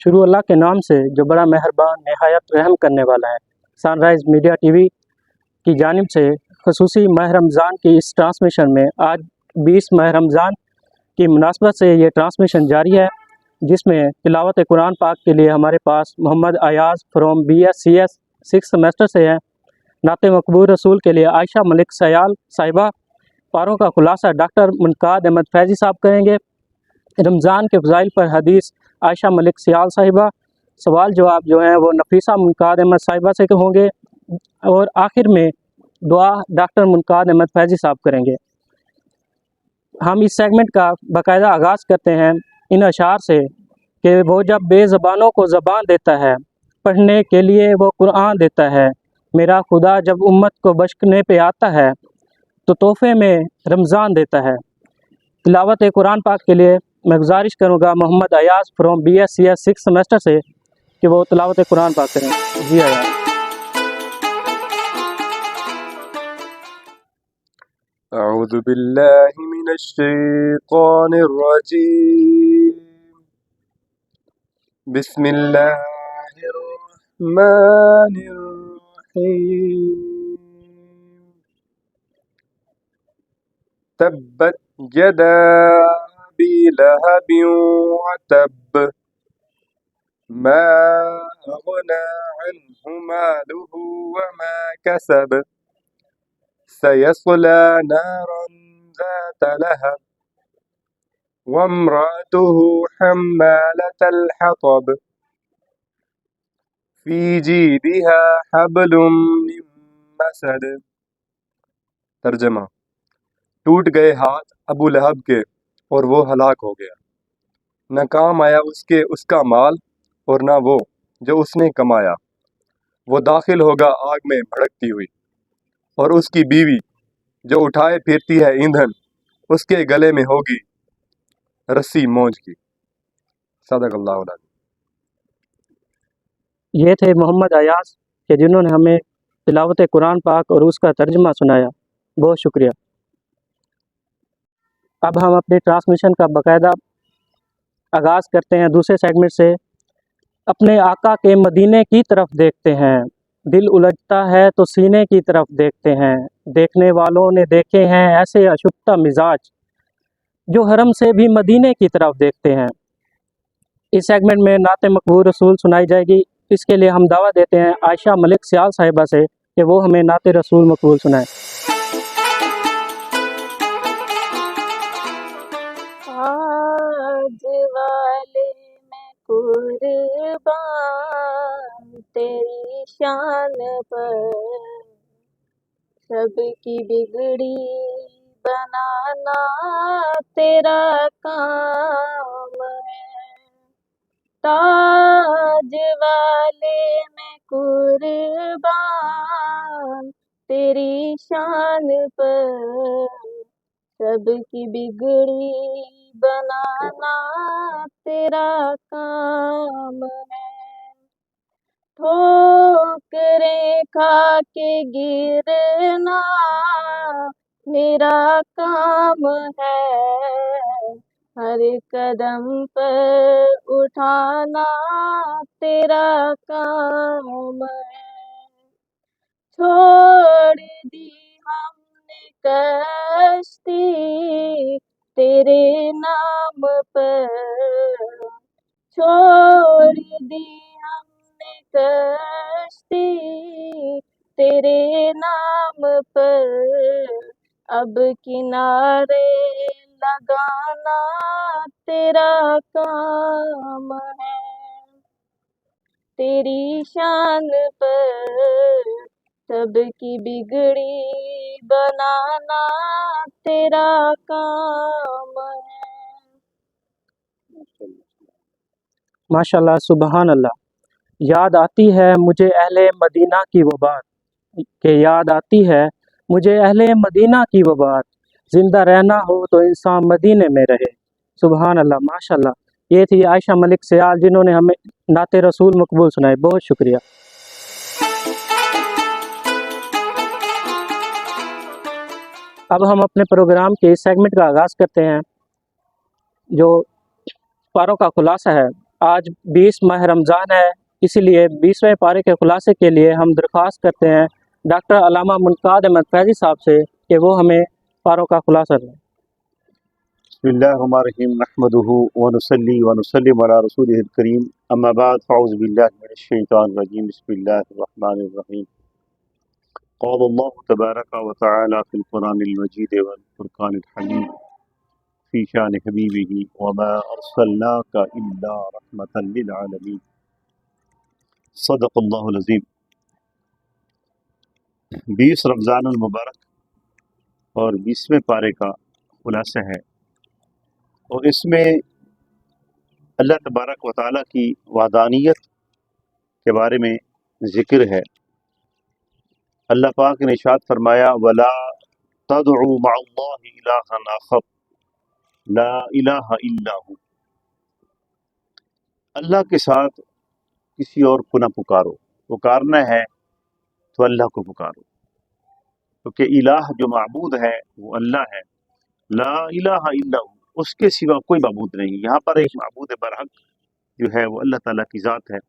शुरू अल्लाह के नाम से जो बड़ा मेहरबान नहायत रहम करने वाला है। सनराइज़ मीडिया टीवी की जानिब से ख़ुसूसी माह रमज़ान की इस ट्रांसमिशन में आज 20 माह रमज़ान की मुनासबत से ये ट्रांसमिशन जारी है, जिसमें तिलावत कुरान पाक के लिए हमारे पास Mohammad Ayaz from BScs 6th semester से है। नाते मकबूल रसूल के लिए आयशा मलिक सयाल साहिबा। पारों का खुलासा डॉक्टर मुनकाद अहमद फैज़ी साहब करेंगे। रमज़ान के फ़ज़ाइल पर हदीस आयशा मलिक सयाल साहिबा। सवाल जवाब जो हैं वो नफीसा मुनकाद अहमद साहिबा से होंगे और आखिर में दुआ डॉक्टर मुनकाद अहमद फैज़ी साहब करेंगे। हम इस सेगमेंट का बाकायदा आगाज़ करते हैं इन अशार से कि वो जब बेज़बानों को ज़बान देता है, पढ़ने के लिए वो कुरान देता है। मेरा खुदा जब उम्मत को बख्शने पे आता है तो तोहफे में रमज़ान देता है। तिलावत कुरान पाक के लिए मैं गुजारिश करूँगा Mohammad Ayaz from BScs 6th semester से कि वो तिलावत कुरान पाक करें। जी अयाज़। अऊज़ु बिल्लाहि मिनश शैतानिर रजीम। बिस्मिल्लाहिर रहमानिर रहीम। तब्बत यदा अबी लहबिन व तब मा अगना अन्हु मालुहु व मा कसब सयस्ला नारन ज़ात लहब वम्रअतुहु हम्मालतल हतब फी जीदिहा हब्लुम मिन मसद। तर्जमा: टूट गए हाथ अबू लहब के और वो हलाक हो गया। न काम आया उसके उसका माल और न वो जो उसने कमाया। वो दाखिल होगा आग में भड़कती हुई, और उसकी बीवी जो उठाए फिरती है ईंधन, उसके गले में होगी रस्सी मौज की। सदक़ल्लाहुल अज़ीम। ये थे मोहम्मद अयाज़ के जिन्होंने हमें तिलावत कुरान पाक और उसका तर्जुमा सुनाया। बहुत शुक्रिया। अब हम अपने ट्रांसमिशन का बाकायदा आगाज़ करते हैं दूसरे सेगमेंट से। अपने आका के मदीने की तरफ देखते हैं, दिल उलझता है तो सीने की तरफ देखते हैं। देखने वालों ने देखे हैं ऐसे अशुप्ता मिजाज जो हरम से भी मदीने की तरफ देखते हैं। इस सेगमेंट में नाते मकबूल रसूल सुनाई जाएगी। इसके लिए हम दावा देते हैं आयशा मलिक सयाल साहिबा से कि वो हमें नाते रसूल मकबूल सुनाएं। आज वाले में कुर्बान तेरी शान पर, सबकी बिगड़ी बनाना तेरा काम है। ताज वाले में कुर्बान तेरी शान पर, सबकी बिगड़ी बनाना तेरा काम है। ठोकरें खा के गिरना मेरा काम है, हर कदम पर उठाना तेरा काम है। छोड़ दी हमने कश्ती तेरे नाम पर, छोड़ दी हमने कश्ती तेरे नाम पर, अब किनारे लगाना तेरा काम है। तेरी शान पर सबकी बिगड़ी बनाना तेरा काम है। माशाल्लाह, सुबहान अल्लाह। याद आती है मुझे अहले मदीना की वो बात, के याद आती है मुझे अहले मदीना की वो बात, ज़िंदा रहना हो तो इंसान मदीने में रहे। सुबहान अल्लाह, माशाल्लाह। ये थी आयशा मलिक सयाल जिन्होंने हमें नाते रसूल मकबूल सुनाए। बहुत शुक्रिया। अब हम अपने प्रोग्राम के इस सेगमेंट का आगाज़ करते हैं जो पारों का खुलासा है। आज 20 माह रमज़ान है, इसीलिए 20वें पारे के खुलासे के लिए हम दरख्वास्त करते हैं डॉक्टर अल्लामा मुनकाद अहमद फैज़ी साहब से कि वो हमें पारों का खुलासा दें। बिस्मिल्लाहिर्रहमानिर्रहीम नहमदुहु व नुसल्ली व नुसल्लिम अला रसूलिहिल करीम अम्मा बाद फ़अऊज़ु बिल्लाहि मिनश शैतानिर रजीम बिस्मिल्लाहिर्रहमानिर्रहीम क़ाल अल्लाहु तबारक व तआला फ़िल क़ुरानिल मजीद वल फ़ुरक़ानिल हमीद फ़ी शान हबीबिही व मा अरसलनाका इल्ला रहमतल लिल आलमीन सदक़ल्लाहुल अज़ीम। 20 रमज़ानुल मुबारक और 20वें पारे का खुलासा है और इसमें अल्लाह तबारक व तआला की वहदानियत के बारे में ज़िक्र है। अल्लाह पाक ने इरशाद फरमाया वला तदउ मअल्लाहि इलाहन आखर ला इलाहा इल्ला हु, अल्लाह के साथ किसी और को न पुकारो, पुकारना है तो अल्लाह को पुकारो, क्योंकि इलाह जो माबूद है वो अल्लाह है। ला इलाहा इल्ला हु, उसके सिवा कोई माबूद नहीं। यहाँ पर एक माबूद बरहक जो है वो अल्लाह ताला की ज़ात है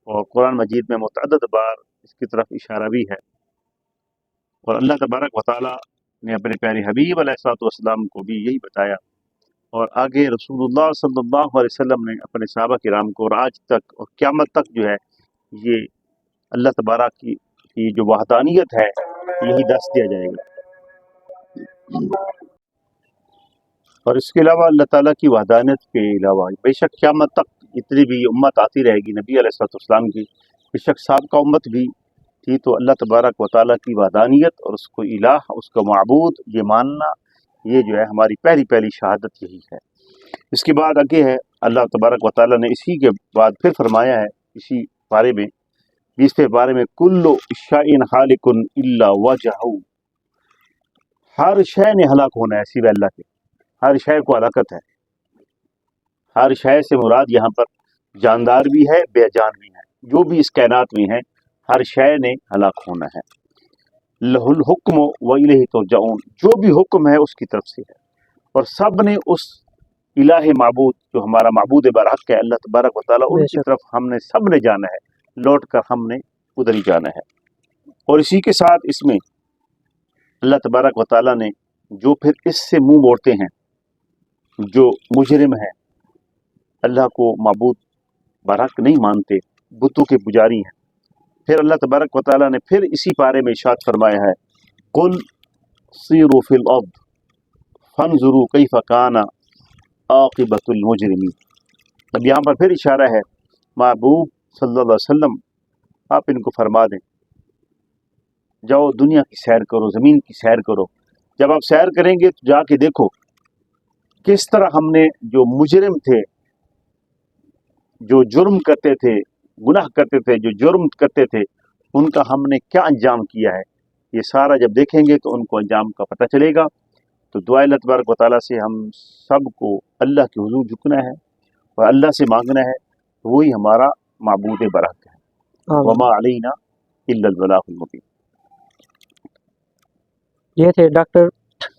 और कुरान मजीद में मुतअद्दिद बार इसकी तरफ इशारा भी है। और अल्लाह तबारक व तआला ने अपने प्यारे हबीब अलैहिस्सलाम को भी यही बताया और आगे रसूलुल्लाह सल्लल्लाहु अलैहि वसल्लम ने अपने सहाबा किराम को और आज तक और क़यामत तक जो है ये अल्लाह तबारक की जो वहदानियत है यही दस दिया जाएगा। और इसके अलावा अल्लाह ताला की वहदानियत के अलावा बेशक क़यामत तक इतनी भी उम्मत आती रहेगी नबी अलैहिस्सलाम की, बेशक साबका उम्मत भी थी, तो अल्लाह तबारक व तआला की वहदानियत और उसको इलाह, उसका माबूद ये मानना, ये जो है हमारी पहली पहली शहादत यही है। इसके बाद आगे है अल्लाह तबारक व तआला ने इसी के बाद फिर फरमाया है इसी बारे में 20वें बारे में कुल्लु शाइन हालिकुन इल्ला वजहू, हर शय ने हलाक होना है सिवाय अल्लाह के। हर शय को हलाकत है। हर शय से मुराद यहाँ पर जानदार भी है, बेजान भी है, जो भी इस कायनात में है हर शय ने हलाक होना है। लहुल हुक्म व इलैहि तुरजऊन, जो भी हुक्म है उसकी तरफ से है और सब ने उस इलाह माबूद जो हमारा माबूद बरहक है अल्लाह तबारक व तआला, उनकी बेशक। तरफ हमने सब ने जाना है, लौट कर हमने उधर ही जाना है। और इसी के साथ इसमें अल्लाह तबारक व तआला ने जो फिर इससे मुंह मोड़ते हैं, जो मुजरिम है, अल्लाह को माबूद बरहक नहीं मानते, बुतों के पुजारी हैं, फिर अल्लाह तबारक व तआला ने फिर इसी पारे में इरशाद फरमाया है कुल सीरू फिल अर्द फंजुरू कैफ काना आक़िबतुल मुजरिमीन। अब यहाँ पर फिर इशारा है महबूब सल्लल्लाहु अलैहि वसल्लम, आप इनको फरमा दें जाओ दुनिया की सैर करो, ज़मीन की सैर करो। जब आप सैर करेंगे तो जाके देखो किस तरह हमने जो मुजरिम थे, जो जुर्म करते थे, गुनाह करते थे, जो जुर्म करते थे, उनका हमने क्या अंजाम किया है, ये सारा जब देखेंगे तो उनको अंजाम का पता चलेगा। तो दुआ अल्लाह तबारक व तआला से हम सबको अल्लाह के हुजूर झुकना है और अल्लाह से मांगना है, तो वही हमारा माबूद बरहक है। आमीन। वमा अलैना इल्लल बलागुल मुबीन। ये थे डॉक्टर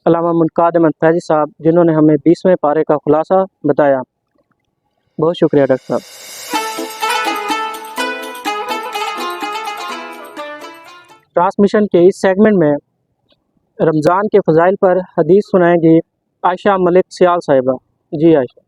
अल्लामा मुनकाद अहमद फैज़ी साहब जिन्होंने हमें 20वें पारे का खुलासा बताया। बहुत शुक्रिया डॉक्टर साहब। ट्रांसमिशन के इस सेगमेंट में रमज़ान के फ़ज़ाइल पर हदीस सुनाएंगी आयशा मलिक सियाल साहिबा। जी आयशा।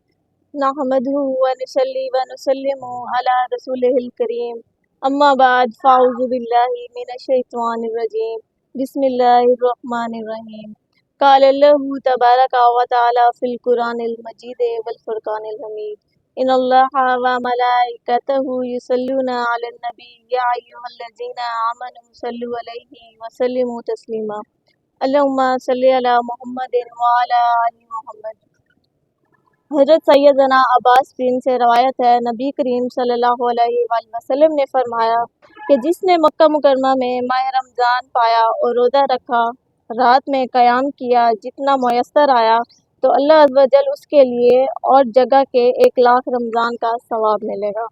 नहमदुहु व नुसल्ली व नुसल्लिमु अला रसूलिहिल करीम अम्मा बाद फ़अऊज़ु बिल्लाहि मिनश शैतानिर रजीम बिस्मिल्लाहिर रहमानिर रहीम क़ाल अल्लाहु तबारक व तआला फ़िल क़ुरानिल मजीद वल फ़ुरक़ानिल हमीद इन्नल्लाहा व मलाइकतहु युसल्लूना अलन नबी या अय्युहल्लज़ीना आमनू सल्लु अलैहि व सल्लिमू तस्लीमा अल्लाहुम्मा सल्लि अला मुहम्मदिन व अला आलि मुहम्मद। हज़रत सैयदना अब्बास बिन से रवायत है, नबी करीम सल्लल्लाहु अलैहि वसल्लम ने फरमाया कि जिसने मक्का मुकरमा में माह रमज़ान पाया और रोज़ा रखा, रात में क़याम किया, जितना मुयस्सर आया, तो अल्लाह अज़्ज़ व जल उसके लिए और जगह के 1,00,000 रमज़ान का सवाब मिलेगा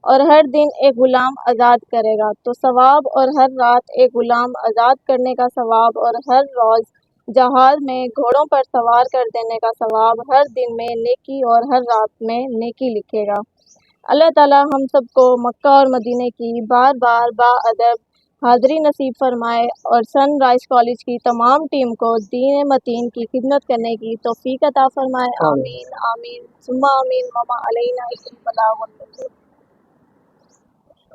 और हर दिन एक गुलाम आज़ाद करेगा तो सवाब, और हर रात एक गुलाम आज़ाद करने का सवाब, और हर रोज़ जहाज में घोड़ों पर सवार कर देने का सवाब हर दिन में नेकी और हर रात में नेकी लिखेगा। अल्लाह ताला हम सबको मक्का और मदीने की बार बार बाअदब हाज़िरी नसीब फरमाए और सनराइज कॉलेज की तमाम टीम को दीन मतीन की खिदमत करने की तौफीक अता फरमाए। आमीन आमीन सुम्मा आमीन वमा अलैना इल्लल बलागुल मुबीन।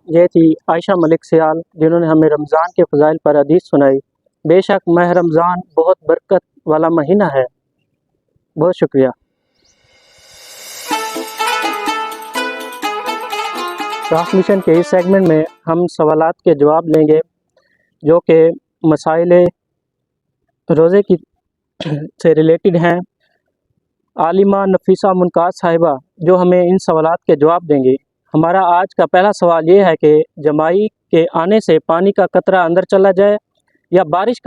ये थी आयशा मलिक सियाल, जिन्होंने हमें रमज़ान के फ़ज़ाइल पर हदीस सुनाई। बेशक माह रमज़ान बहुत बरकत वाला महीना है। बहुत शुक्रिया। ट्रांसमिशन के इस सेगमेंट में हम सवालात के जवाब लेंगे जो कि मसाइल रोज़े की से रिलेटेड हैं। आलिमा नफीसा मुनकास साहिबा जो हमें इन सवालात के जवाब देंगी। हमारा आज का पहला सवाल ये है कि जमाई के आने से पानी का कतरा अंदर चला जाए या बारिश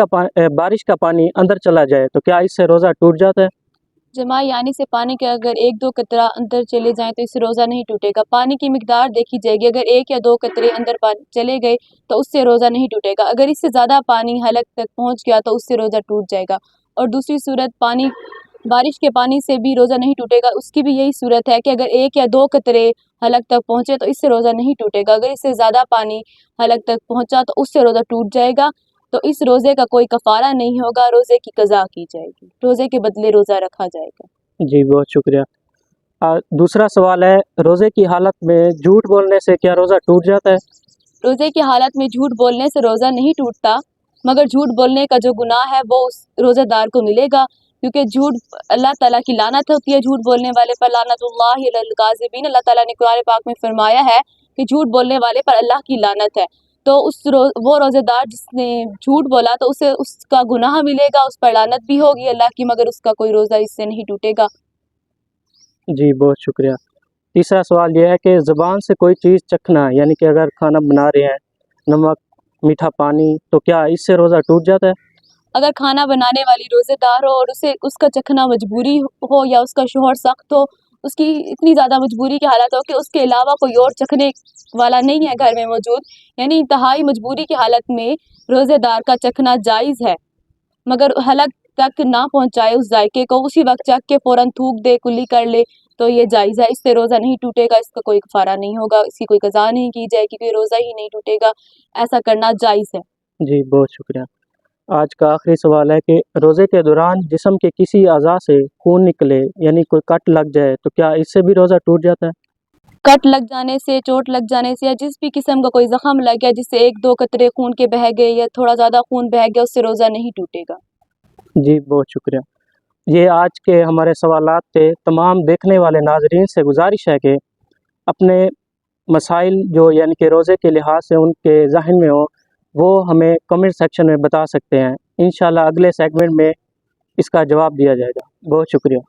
का पानी अंदर चला जाए तो क्या इससे रोज़ा टूट जाता है? जमाई आने से पानी के अगर एक दो कतरा अंदर चले जाएं तो इससे रोज़ा नहीं टूटेगा। पानी की मिकदार देखी जाएगी, अगर एक या दो कतरे अंदर चले गए तो उससे रोज़ा नहीं टूटेगा। अगर इससे ज़्यादा पानी हलक तक पहुंच गया तो उससे रोज़ा टूट जाएगा। और दूसरी सूरत बारिश के पानी से भी रोज़ा नहीं टूटेगा, उसकी भी यही सूरत है कि अगर एक या दो कतरे हलक तक पहुँचे तो इससे रोज़ा नहीं टूटेगा। अगर इससे ज़्यादा पानी हलक तक पहुँचा तो उससे रोज़ा टूट जाएगा। तो इस रोज़े का कोई कफ़ारा नहीं होगा, रोज़े की क़ज़ा की जाएगी, रोज़े के बदले रोज़ा रखा जाएगा। जी बहुत शुक्रिया। दूसरा सवाल है, रोज़े की हालत में झूठ बोलने से क्या रोज़ा टूट जाता है? रोज़े की हालत में झूठ बोलने से रोज़ा नहीं टूटता, मगर झूठ बोलने का जो गुनाह है वो उस रोज़ेदार को मिलेगा, क्योंकि झूठ अल्लाह ताला की लानत होती है। झूठ बोलने वाले पर लानतुल्लाहि अलल काज़िबीन, अल्लाह ताला ने कुरान पाक में फरमाया है कि झूठ बोलने वाले पर अल्लाह की लानत है। तो वो रोज़ेदार जिसने झूठ बोला तो उसे उसका गुनाह मिलेगा, उस पर लानत भी होगी अल्लाह की, मगर उसका कोई रोज़ा इससे नहीं टूटेगा। जी बहुत शुक्रिया। तीसरा सवाल यह है कि ज़ुबान से कोई चीज़ चखना, यानी कि अगर खाना बना रहे हैं, नमक, मीठा पानी, तो क्या इससे रोज़ा टूट जाता है? अगर खाना बनाने वाली रोज़ेदार हो और उसे उसका चखना मजबूरी हो या उसका शोहर सख्त हो, उसकी इतनी ज़्यादा मजबूरी की हालत हो कि उसके अलावा कोई और चखने वाला नहीं है घर में मौजूद, यानी इंतहाई मजबूरी की हालत में रोज़ेदार का चखना जायज़ है, मगर हलक तक ना पहुंचाए उस जायके को, उसी वक्त चख के फ़ौरन थूक दे, कुल्ली कर ले, तो ये जायज़ है। इससे रोज़ा नहीं टूटेगा, इसका कोई कफ़ारा नहीं होगा, इसकी कोई क़ज़ा नहीं की जाएगी, कोई रोज़ा ही नहीं टूटेगा, ऐसा करना जायज़ है। जी बहुत शुक्रिया। आज का आखिरी सवाल है कि रोज़े के दौरान जिस्म के किसी अज़ा से खून निकले, यानी कोई कट लग जाए, तो क्या इससे भी रोज़ा टूट जाता है? कट लग जाने से, चोट लग जाने से या जिस भी किस्म का कोई ज़ख़म लग गया जिससे एक दो कतरे खून के बह गए या थोड़ा ज़्यादा खून बह गया, उससे रोज़ा नहीं टूटेगा। जी बहुत शुक्रिया। ये आज के हमारे सवालात थे। तमाम देखने वाले नाज़रीन से गुजारिश है कि अपने मसाइल जो यानी कि रोज़े के लिहाज से उनके ज़हन में हो, वो हमें कमेंट सेक्शन में बता सकते हैं। इंशाल्लाह अगले सेगमेंट में इसका जवाब दिया जाएगा। बहुत शुक्रिया।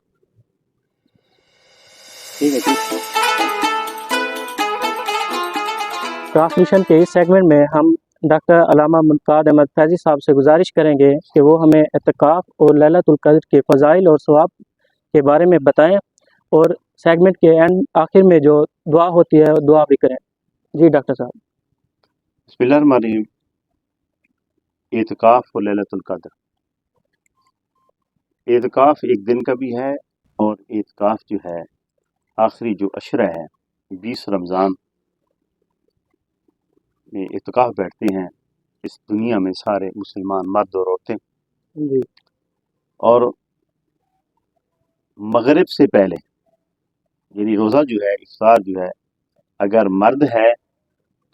ट्रांसमिशन के इस सेगमेंट में हम डॉक्टर अल्लामा मुनक़ाद अहमद फैज़ी साहब से गुजारिश करेंगे कि वो हमें एतकाफ़ और लैलतुल क़द्र के फ़ज़ाइल और सवाब के बारे में बताएं और सेगमेंट के आखिर में जो दुआ होती है दुआ भी करें। जी डॉक्टर साहब। बिस्मिल्लाहिर्रहमानिर्रहीम। एतकाफ़ और लैलतुल क़द्र। एतकाफ़ एक दिन का भी है और एतकाफ़ जो है आखिरी जो अशरा है 20 रमज़ान में एतकाफ़ बैठते हैं इस दुनिया में सारे मुसलमान मर्द और औरतें, जी और मगरिब से पहले यानी रोज़ा जो है, इफ्तार जो है, अगर मर्द है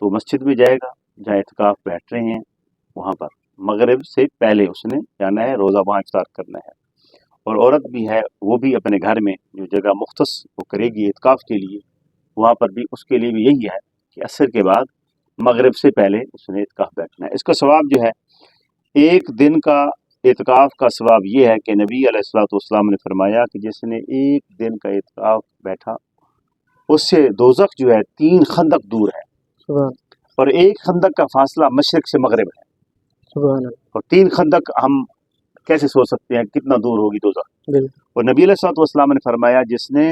तो मस्जिद में जाएगा जहाँ एतकाफ़ बैठ रहे हैं, वहाँ पर मगरिब से पहले उसने जाना है, रोज़ा वहाँ इफ्तार करना है। और औरत भी है, वो भी अपने घर में जो जगह मुख्तस वो करेगी एतकाफ़ के लिए, वहाँ पर भी उसके लिए भी यही है कि असर के बाद मगरिब से पहले उसने एतकाफ़ बैठना है। इसका सवाब जो है, एक दिन का एतकाफ़ का सवाब ये है कि नबी अलैहिस्सलाम ने फरमाया कि जिसने एक दिन का एतकाफ़ बैठा उससे दोज़ख जो है 3 खंदक दूर है, सुभान और एक खंदक का फासला मशरिक से मगरिब है, सुभान और 3 खंदक हम कैसे सोच सकते हैं कितना दूर होगी दोज़ख। बिल्कुल। और नबी अलैहिस्सलाम ने फरमाया जिसने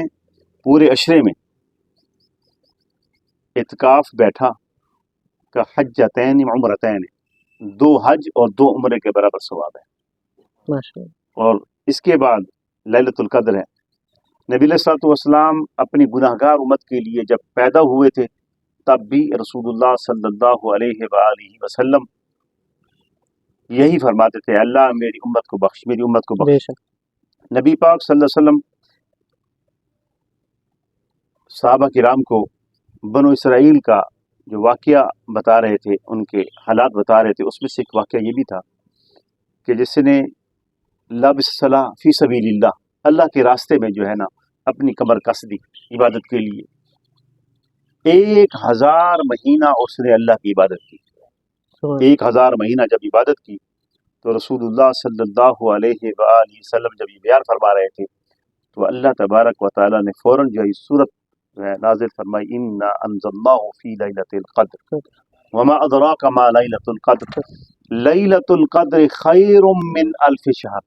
पूरे अशरे में एतकाफ़ बैठा का हज्जतैन उम्रतैन, 2 हज और 2 उम्रे के बराबर सवाब है। माशाल्लाह। और इसके बाद लैलतुल कद्र है। नबी अलैहिस्सलाम अपनी गुनाहगार उम्मत के लिए जब पैदा हुए थे तब भी रसूलुल्लाह सल्लल्लाहु अलैहि वसल्लम यही फरमाते थे, अल्लाह मेरी उम्मत को बख्श, मेरी उम्मत को बख्श। बेशक। नबी पाक सल्लल्लाहु अलैहि वसल्लम सहाबा किराम को बनो इसराइल का जो वाक़या बता रहे थे, उनके हालात बता रहे थे, उसमें से एक वाक़या ये भी था कि जिसने लबसला फ़ी सबीलिल्लाह, अल्लाह के रास्ते में जो है ना अपनी कमर कस दी इबादत के लिए, 1000 महीना उसने अल्लाह की इबादत की। 1000 महीना जब इबादत की तो रसूलुल्लाह सल्लल्लाहु अलैहि वसल्लम जब ये बयान फरमा रहे थे तो अल्लाह तबारक व तआला ने फ़ौरन जो है इस सूरत नाज़िल फरमाई, इन्ना अंज़लनाहु फ़ी लैलतिल क़द्र वमा अदराका मा लैलतुल क़द्र लैलतुल क़द्र खैरुम मिन अल्फ़ि शहर।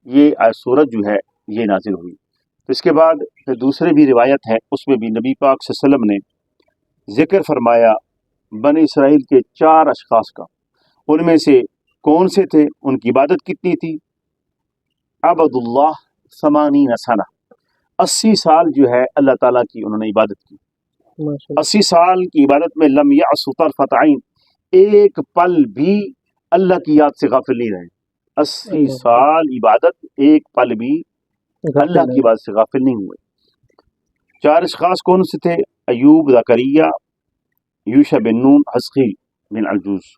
ये सूरत जो है ये नाजिल हुई। तो इसके बाद फिर दूसरे भी रिवायत है, उसमें भी नबी पाक सल्लल्लाहु अलैहि वसल्लम ने जिक्र फरमाया बनी इसराइल के 4 अशखास का। उनमें से कौन से थे, उनकी इबादत कितनी थी? अबदुल्लाह समानीन सना, 80 साल जो है अल्लाह ताला की उन्होंने इबादत की। 80 साल की इबादत में लम यअसु तरफत ऐन, एक पल भी अल्लाह की याद से गाफिल नहीं रहे। 80 साल इबादत, एक पल भी अल्लाह की बात से गाफिल नहीं हुए। 4 अशखास कौन से थे? अयूब, ज़करिया, यूशा बिन नून, हस्कील बिन अजूज,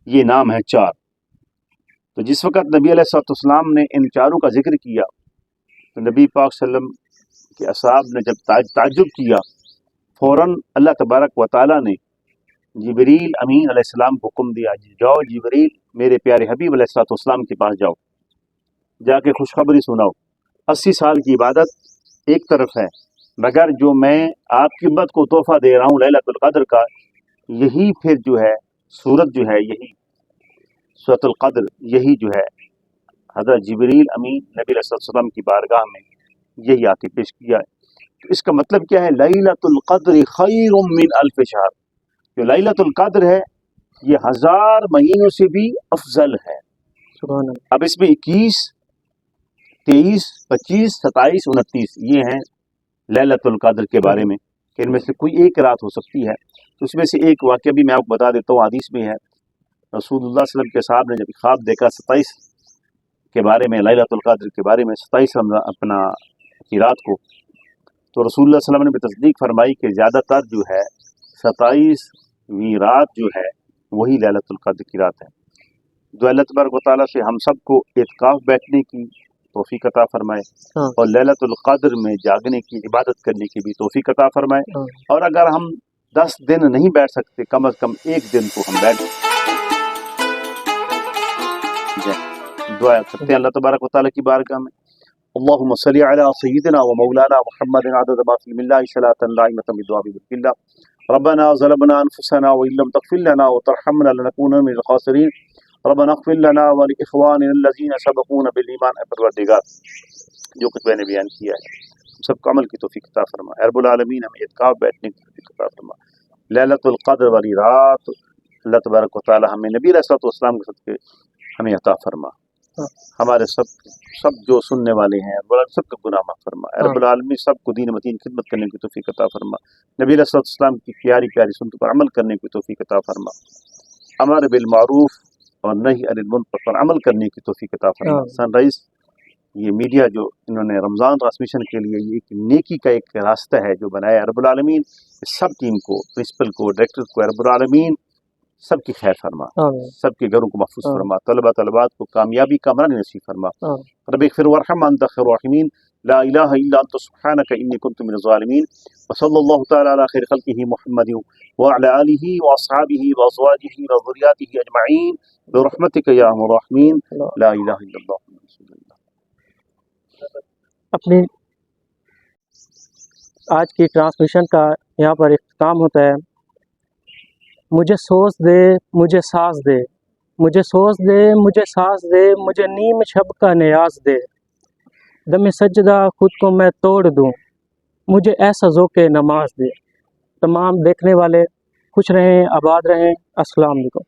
ये नाम है 4। तो जिस वक़्त नबी अलैहिस्सलाम ने इन चारों का जिक्र किया तो नबी पाक सल्लम के असहाब ने जब ताज्जुब किया, फ़ौरन अल्लाह तबारक व तआला ने जिब्रील अमीन अलैहिस्सलाम को हुक्म दिया, जाओ जिब्रील मेरे प्यारे हबीब अलैहिस्सलाम के पास जाओ, जाके खुशखबरी सुनाओ। 80 साल की इबादत एक तरफ है, मगर जो मैं आपकी उम्मत को तोहफा दे रहा हूँ लैलतुल क़द्र का, यही फिर जो है सूरत जो है, यही सूरतुल क़द्र, यही जो है हज़रत जिब्रील अमीन नबी अलैहिस्सलाम की बारगाह में यही आके पेश किया है। तो इसका मतलब क्या है? लैलतुल क़द्र खैरुम मिन अल्फ़ शहर, जो लैलतुल क़द्र है ये 1000 महीनों से भी अफजल है। सुभान अल्लाह। अब इसमें 21, 23, 25, 27, 29 ये हैं लैलतुल क़द्र के बारे में, कि इनमें से कोई एक रात हो सकती है। तो उसमें से एक वाक़या भी मैं आपको बता देता हूँ, हदीस में है। रसूलुल्लाह सल्लल्लाहु अलैहि वसल्लम के साहब ने जब ख्वाब देखा 27 के बारे में, लैलतुल क़द्र के बारे में, 27 अपना की रात को, तो रसूलुल्लाह सल्लल्लाहु अलैहि वसल्लम ने भी तस्दीक फरमाई कि ज़्यादातर जो है 27वीं रात जो है वही लैलतुल क़द्र की रात है। जो अल्लाह तबारक व तआला से हम सबको इत्काफ बैठने की तौफीक अता फरमाए और लैलतुल क़द्र में जागने की, इबादत करने की भी तौफीक अता फरमाए। और अगर हम 10 दिन नहीं बैठ सकते, कम अज़ कम 1 दिन को हम बैठ दुआ करते हैं अल्लाह तबारक व तआला की बारगाह में। अल्लाहुम्मा सल्लि अला सय्यिदिना व मौलाना मुहम्मदिन अदद मा फी मिल्लाहि सलातन दाइमतन बिदुआ बिल्लाह रब्बना ज़लमना अनफुसना व इल्लम तग़फिर लना व तरहमना लनकूनन्ना मिनल ख़ासिरीन रब्बना इग़फिर लना व लिइख़वानिना अल्लज़ीना सबक़ूना बिल ईमान। परवरदिगार, जो कुछ मैंने बयान किया है सबको अमल की तौफीक अता फरमा। रब्बुल आलमीन हमें इत्काफ बैठने की तौफीक अता फरमा। लैलतुल क़द्र वाली रात अल्लाह तबारक व तआला हमें नबी अलैहिस्सलाम के सदक़े हमें अता फरमा। हमारे सब जो सुनने वाले हैं सबका गुनाह माफ़ फरमा। रब्बुल आलमीन सबको दीन मतीन खिदमत करने की तौफीक अता फरमा। नबी अलैहिस्सलाम की प्यारी प्यारी सुन्नत पर अमल करने की तौफीक अता फरमा। अमर बिल मारूफ और नही अनिल मुनकर पर अमल करने की तौफीक अता फरमा। सनराइज़ ये मीडिया जो इन्होंने रमज़ान ट्रांसमिशन के लिए ये एक नेकी का एक रास्ता है जो बनाया, रब्बुल आलमीन सब टीम को, प्रिंसिपल को, डायरेक्टर को रब्बुल आलमीन सबकी खैर फरमा, सबके घरों को महफूज फरमा, तलबा तलबात को कामयाबी का अमरान नसीब फरमा। रब्बि इग़फिर वरहम अंत खैरुर राहिमीन ला इलाहा इल्ला अंत सुब्हानका इन्नी कुन्तु मिनज़ ज़ालिमीन व सल्लल्लाहु तआला अला खैरि ख़ल्क़िही मुहम्मदिन व अला आलिही व अस्हाबिही व अज़वाजिही व ज़ुर्रिय्यतिही अजमईन बिरहमतिका या अरहमर राहिमीन ला इलाहा इल्लल्लाह। अपनी आज की ट्रांसमिशन का यहाँ पर इख्तिताम होता है। मुझे सोच दे, मुझे सांस दे, मुझे सोच दे, मुझे सांस दे, मुझे नीम शब का नियाज दे, दम सजदा खुद को मैं तोड़ दूँ, मुझे ऐसा ज़ौक़ नमाज दे। तमाम देखने वाले खुश रहें, आबाद रहें। अस्सलाम वालेकुम।